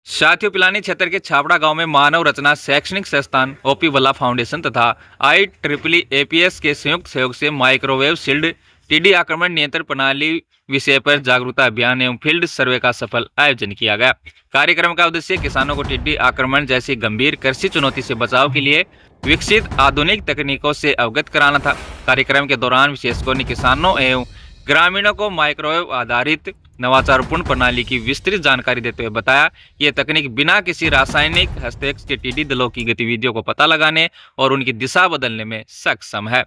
साथियों, पिलानी क्षेत्र के छाबड़ा गांव में मानव रचना शैक्षणिक संस्थान ओपी बल्ला फाउंडेशन तथा आई ट्रिपली एपीएस के संयुक्त सहयोग से माइक्रोवेव शील्ड टीडी आक्रमण नियंत्रण प्रणाली विषय पर जागरूकता अभियान एवं फील्ड सर्वे का सफल आयोजन किया गया। कार्यक्रम का उद्देश्य किसानों को टिड्डी आक्रमण जैसी गंभीर कृषि चुनौती से बचाव के लिए विकसित आधुनिक तकनीकों से अवगत कराना था। कार्यक्रम के दौरान विशेषज्ञों ने किसानों एवं ग्रामीणों को माइक्रोवेव आधारित नवाचारपूर्ण प्रणाली की विस्तृत जानकारी देते हुए बताया कि यह तकनीक बिना किसी रासायनिक हस्तक्षेप के टिड्डी दलों की गतिविधियों को पता लगाने और उनकी दिशा बदलने में सक्षम है।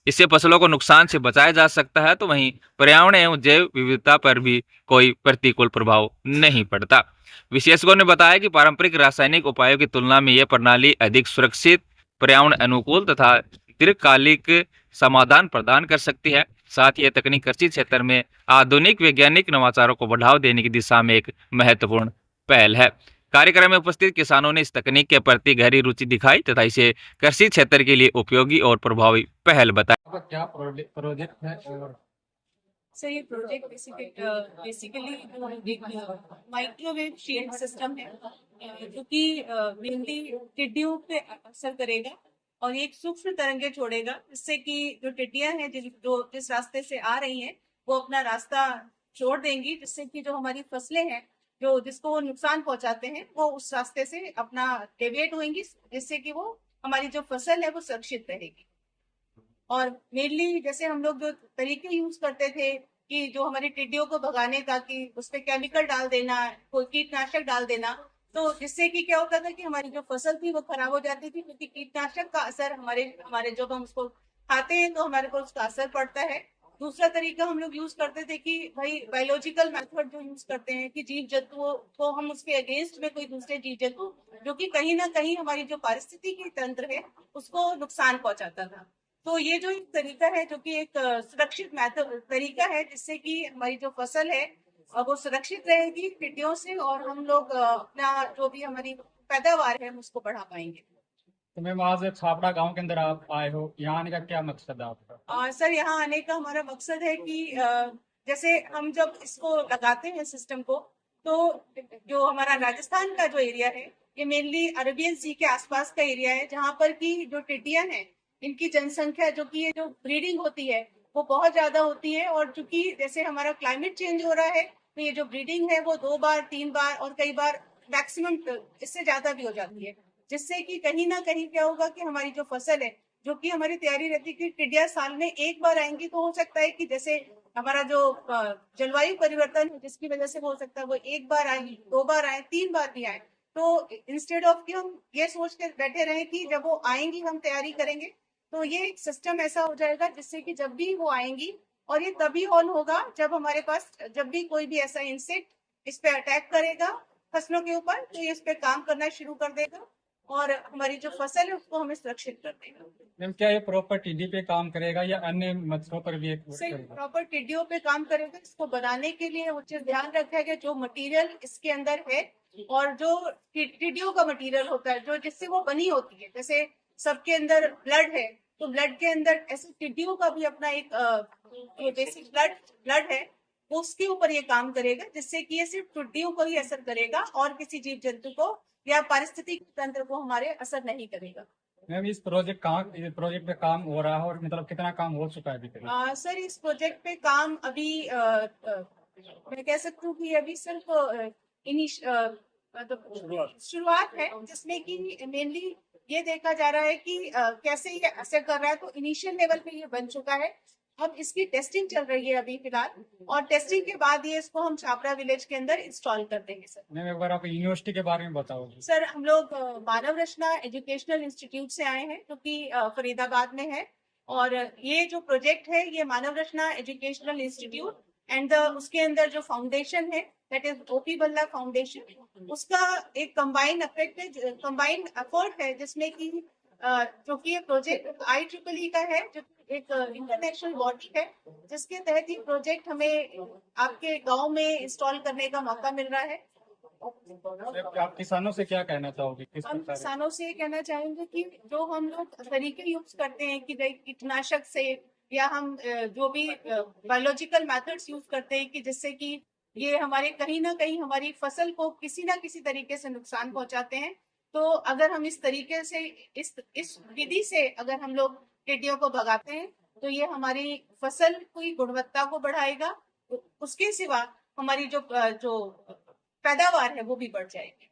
इससे फसलों को नुकसान से बचाया जा सकता है, तो वहीं पर्यावरण एवं जैव विविधता पर भी कोई प्रतिकूल प्रभाव नहीं पड़ता। विशेषज्ञों ने बताया कि पारंपरिक रासायनिक उपायों की तुलना में यह प्रणाली अधिक सुरक्षित, पर्यावरण अनुकूल तथा दीर्घकालिक समाधान प्रदान कर सकती है। साथ ही यह तकनीक कृषि क्षेत्र में आधुनिक वैज्ञानिक नवाचारों को बढ़ावा देने की दिशा में एक महत्वपूर्ण पहल है। कार्यक्रम में उपस्थित किसानों ने इस तकनीक के प्रति गहरी रुचि दिखाई तथा इसे कृषि क्षेत्र के लिए उपयोगी और प्रभावी पहल बताया। आपका क्या प्रोजेक्ट है? और सर ये project basically microwave shield system है जो कि मेनली टिड्डियों पे असर करेगा और एक सूक्ष्म तरंगे छोड़ेगा, जिससे कि जो टिड्डियां हैं जिस रास्ते से आ रही हैं वो अपना रास्ता छोड़ देंगी, जिससे कि जो हमारी फसलें हैं जो जिसको वो नुकसान पहुंचाते हैं वो उस रास्ते से अपना डेविएट होंगी, जिससे कि वो हमारी जो फसल है वो सुरक्षित रहेगी। और मेनली जैसे हम लोग जो तरीके यूज करते थे कि जो हमारी टिड्डियों को भगाने का, कि उस पर केमिकल डाल देना, कोई कीटनाशक डाल देना, तो जिससे कि क्या होता था कि हमारी जो फसल थी वो खराब हो जाती थी, क्योंकि कीटनाशक का असर हमारे हमारे जब हम उसको खाते हैं तो हमारे को उसका असर पड़ता है। दूसरा तरीका हम लोग यूज करते थे कि भाई बायोलॉजिकल मेथड जो यूज करते हैं कि जीव जंतुओं को हम उसके अगेंस्ट में कोई दूसरे जीव जंतु जो कि कहीं ना कहीं हमारी जो पारिस्थितिकी तंत्र है उसको नुकसान पहुंचाता था। तो ये जो एक तरीका है जो कि एक सुरक्षित मेथड तरीका है, जिससे कि हमारी जो फसल है वो सुरक्षित रहेगी टिड्डियों से, और हम लोग अपना जो भी हमारी पैदावार है हम उसको बढ़ा पाएंगे। तो मैम आज छापड़ा गांव के अंदर आप आए हो, यहाँ आने का क्या मकसद है आपका? सर यहाँ आने का हमारा मकसद है कि जैसे हम जब इसको लगाते हैं सिस्टम को, तो जो हमारा राजस्थान का जो एरिया है ये मेनली अरेबियन सी के आसपास का एरिया है, जहाँ पर की जो टिड्डियां हैं इनकी जनसंख्या जो कि ये जो ब्रीडिंग होती है वो बहुत ज्यादा होती है। और चूंकि जैसे हमारा क्लाइमेट चेंज हो रहा है तो ये जो ब्रीडिंग है वो 2 बार 3 बार और कई बार मैक्सिमम इससे ज्यादा भी हो जाती है, जिससे कि कहीं ना कहीं क्या होगा कि हमारी जो फसल है जो कि हमारी तैयारी रहती है कि टिड्डियां साल में एक बार आएंगी, तो हो सकता है कि जैसे हमारा जो जलवायु परिवर्तन है जिसकी वजह से हो सकता है वो 1 बार आए, 2 बार आए, 3 बार भी आए। तो इंस्टेड ऑफ कि हम ये सोच के बैठे रहे कि जब वो आएंगी हम तैयारी करेंगे, तो ये एक सिस्टम ऐसा हो जाएगा जिससे कि जब भी वो आएंगी, और ये तभी ऑन होगा जब हमारे पास जब भी कोई भी ऐसा इंसेक्ट इस पे अटैक करेगा फसलों के ऊपर, तो ये इस पे काम करना शुरू कर देगा और हमारी जो फसल है उसको हमें सुरक्षित कर देगा। मैम क्या ये प्रॉपर टीडी पे काम करेगा या अन्य मच्छरों पर भी करेगा? प्रॉपर टिड्डियों पे काम करेगा। इसको बनाने के लिए वो चीज ध्यान रखा है कि जो मटेरियल इसके अंदर है और जो टिड्डियों का मटेरियल होता है जो जिससे वो बनी होती है, जैसे सबके अंदर ब्लड है तो ब्लड के अंदर ऐसे टिड्डियों का भी अपना एक बेसिक ब्लड ब्लड है, उसके ऊपर ये काम करेगा, जिससे कि ये सिर्फ टिड्डियों को ही असर करेगा और किसी जीव जंतु को या पारिस्थितिक तंत्र को हमारे असर नहीं करेगा। मैम इस प्रोजेक्ट पे काम हो रहा है और मतलब कितना काम हो चुका है अभी तक? सर इस प्रोजेक्ट पे काम अभी मैं कह सकती हूँ कि अभी सिर्फ मतलब शुरुआत है, जिसमें कि मेनली ये देखा जा रहा है कि कैसे ये असर कर रहा है। तो इनिशियल लेवल पे ये बन चुका है, अब इसकी टेस्टिंग चल रही है अभी फिलहाल, और टेस्टिंग के बाद ये इसको हम छापरा विलेज के अंदर इंस्टॉल कर देंगे। सर मैम एक बार आप यूनिवर्सिटी के बारे में बताओ। सर हम लोग मानव रचना एजुकेशनल इंस्टीट्यूट से आए हैं जो कि फरीदाबाद में है, और ये जो प्रोजेक्ट है ये मानव रचना एजुकेशनल इंस्टीट्यूट एंड उसके अंदर जो फाउंडेशन है दैट इज ओपी बल्ला फाउंडेशन, उसका एक कंबाइंड इफेक्ट है, कंबाइंड एफर्ट है, जिसमें कि जो कि ये प्रोजेक्ट IEEE का है जो एक इंटरनेशनल बॉडी है, जिसके तहत ये प्रोजेक्ट हमें आपके गांव में इंस्टॉल करने का मौका मिल रहा है। आप किसानों से क्या कहना चाहोगे? किस हम प्रकार? किसानों से ये कहना चाहेंगे कि जो हम लोग तरीके यूज करते हैं कि कीटनाशक से या हम जो भी बायोलॉजिकल मेथड्स यूज करते हैं कि जिससे कि ये हमारे कहीं ना कहीं हमारी फसल को किसी ना किसी तरीके से नुकसान पहुंचाते हैं। तो अगर हम इस तरीके से इस विधि से अगर हम लोग टिड्डियों को भगाते हैं तो ये हमारी फसल की गुणवत्ता को बढ़ाएगा। उसके सिवा हमारी जो जो पैदावार है वो भी बढ़ जाएगी।